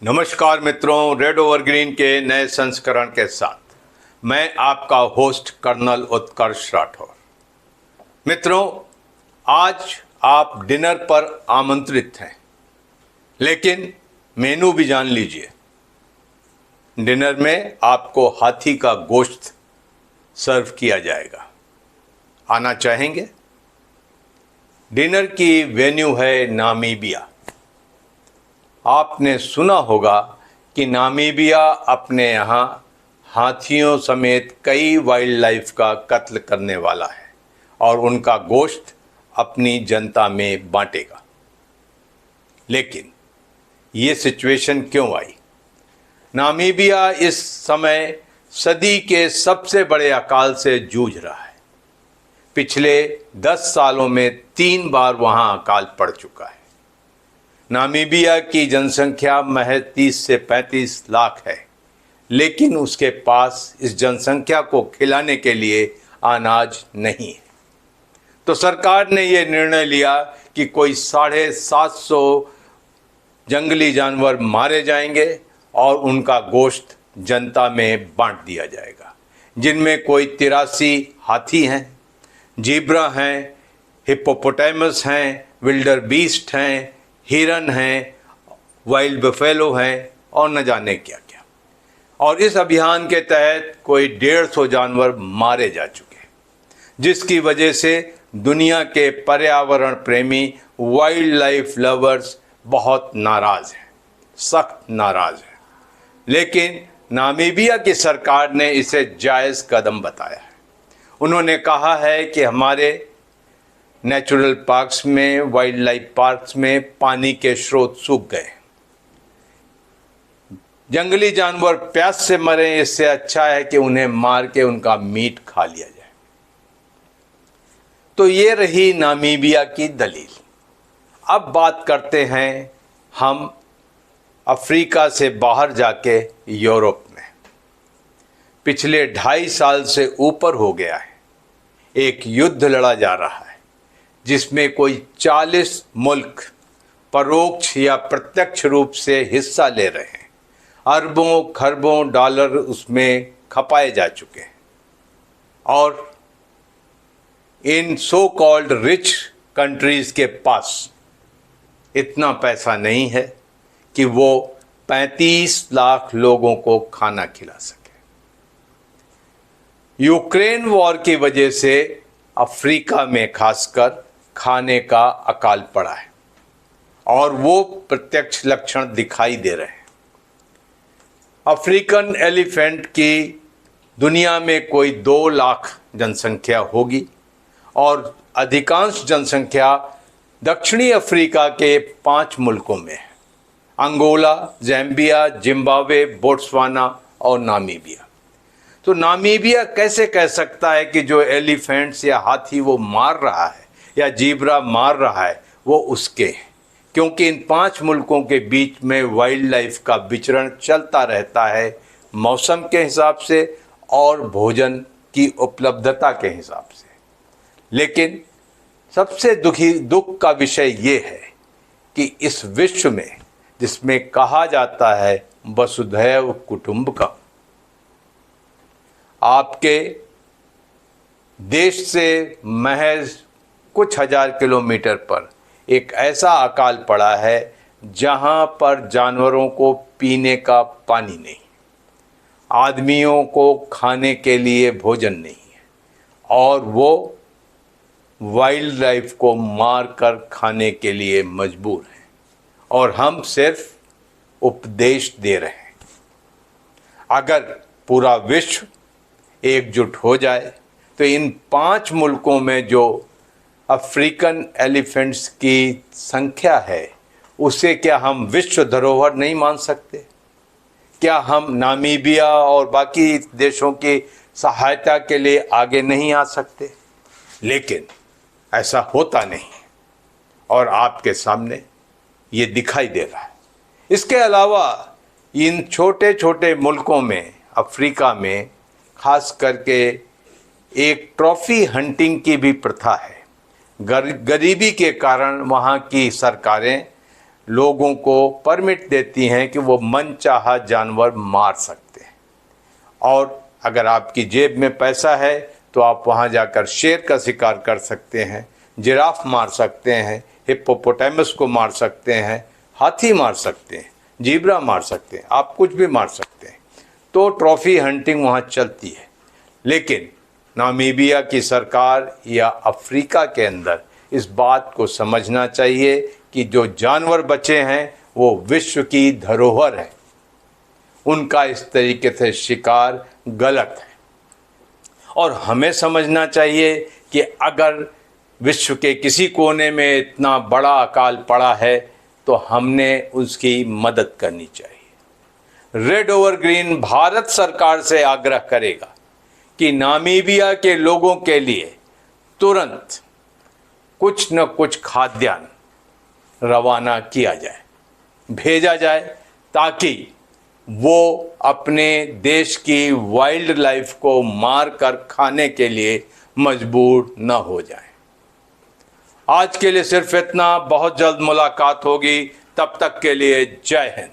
नमस्कार मित्रों, red over green के नए संस्करण के साथ मैं आपका होस्ट कर्नल उत्कर्ष राठौर। मित्रों, आज आप डिनर पर आमंत्रित हैं, लेकिन मेनू भी जान लीजिए। डिनर में आपको हाथी का गोश्त सर्व किया जाएगा। आना चाहेंगे? डिनर की वेन्यू है नामीबिया। आपने सुना होगा कि नामीबिया अपने यहाँ हाथियों समेत कई वाइल्ड लाइफ का कत्ल करने वाला है और उनका गोश्त अपनी जनता में बांटेगा। लेकिन ये सिचुएशन क्यों आई? नामीबिया इस समय सदी के सबसे बड़े अकाल से जूझ रहा है। पिछले 10 सालों में 3 बार वहाँ अकाल पड़ चुका है। नामीबिया की जनसंख्या महज 30 से 35 लाख है, लेकिन उसके पास इस जनसंख्या को खिलाने के लिए अनाज नहीं है। तो सरकार ने ये निर्णय लिया कि कोई 750 जंगली जानवर मारे जाएंगे और उनका गोश्त जनता में बांट दिया जाएगा, जिनमें कोई 83 हाथी हैं, जीब्रा हैं, हिप्पोपोटामस हैं, विल्डर बीस्ट हैं, हिरन हैं, वाइल्ड बफेलो हैं और न जाने क्या क्या। और इस अभियान के तहत कोई 150 जानवर मारे जा चुके हैं, जिसकी वजह से दुनिया के पर्यावरण प्रेमी वाइल्ड लाइफ लवर्स बहुत नाराज़ हैं, सख्त नाराज़ हैं। लेकिन नामीबिया की सरकार ने इसे जायज़ कदम बताया है। उन्होंने कहा है कि हमारे नेचुरल पार्क्स में, वाइल्ड लाइफ पार्क्स में पानी के स्रोत सूख गए। जंगली जानवर प्यास से मरे, इससे अच्छा है कि उन्हें मार के उनका मीट खा लिया जाए। तो ये रही नामीबिया की दलील। अब बात करते हैं हम अफ्रीका से बाहर जाके यूरोप में। पिछले 2.5 साल से ऊपर हो गया है, एक युद्ध लड़ा जा रहा है जिसमें कोई 40 मुल्क परोक्ष या प्रत्यक्ष रूप से हिस्सा ले रहे हैं। अरबों खरबों डॉलर उसमें खपाए जा चुके हैं और इन सो कॉल्ड रिच कंट्रीज़ के पास इतना पैसा नहीं है कि वो 35 लाख लोगों को खाना खिला सके। यूक्रेन वॉर की वजह से अफ्रीका में खासकर खाने का अकाल पड़ा है और वो प्रत्यक्ष लक्षण दिखाई दे रहे हैं। अफ्रीकन एलिफेंट की दुनिया में कोई 2 लाख जनसंख्या होगी और अधिकांश जनसंख्या दक्षिणी अफ्रीका के 5 मुल्कों में है: अंगोला, ज़ैम्बिया, जिम्बाब्वे, बोट्सवाना और नामीबिया। तो नामीबिया कैसे कह सकता है कि जो एलिफेंट्स या हाथी वो मार रहा है या जीब्रा मार रहा है वो उसके हैं? क्योंकि इन 5 मुल्कों के बीच में वाइल्ड लाइफ का विचरण चलता रहता है, मौसम के हिसाब से और भोजन की उपलब्धता के हिसाब से। लेकिन सबसे दुख का विषय ये है कि इस विश्व में, जिसमें कहा जाता है वसुधैव कुटुंबकम, आपके देश से महज कुछ हजार किलोमीटर पर एक ऐसा अकाल पड़ा है जहां पर जानवरों को पीने का पानी नहीं, आदमियों को खाने के लिए भोजन नहीं है और वो वाइल्ड लाइफ को मार कर खाने के लिए मजबूर हैं और हम सिर्फ उपदेश दे रहे हैं। अगर पूरा विश्व एकजुट हो जाए तो इन 5 मुल्कों में जो अफ्रीकन एलिफेंट्स की संख्या है उसे क्या हम विश्व धरोहर नहीं मान सकते? क्या हम नामीबिया और बाकी देशों की सहायता के लिए आगे नहीं आ सकते? लेकिन ऐसा होता नहीं और आपके सामने ये दिखाई दे रहा है। इसके अलावा इन छोटे छोटे मुल्कों में, अफ्रीका में खास करके, एक ट्रॉफी हंटिंग की भी प्रथा है। गरीबी के कारण वहाँ की सरकारें लोगों को परमिट देती हैं कि वो मनचाहा जानवर मार सकते हैं। और अगर आपकी जेब में पैसा है तो आप वहाँ जाकर शेर का शिकार कर सकते हैं, जिराफ मार सकते हैं, हिप्पोपोटामस को मार सकते हैं, हाथी मार सकते हैं, जीब्रा मार सकते हैं, आप कुछ भी मार सकते हैं। तो ट्रॉफी हंटिंग वहाँ चलती है। लेकिन नामीबिया की सरकार या अफ्रीका के अंदर इस बात को समझना चाहिए कि जो जानवर बचे हैं वो विश्व की धरोहर है, उनका इस तरीके से शिकार गलत है। और हमें समझना चाहिए कि अगर विश्व के किसी कोने में इतना बड़ा अकाल पड़ा है तो हमने उसकी मदद करनी चाहिए। रेड ओवर ग्रीन भारत सरकार से आग्रह करेगा कि नामीबिया के लोगों के लिए तुरंत कुछ न कुछ खाद्यान्न रवाना किया जाए, भेजा जाए, ताकि वो अपने देश की वाइल्ड लाइफ को मार कर खाने के लिए मजबूर न हो जाए। आज के लिए सिर्फ इतना। बहुत जल्द मुलाकात होगी, तब तक के लिए जय हिंद।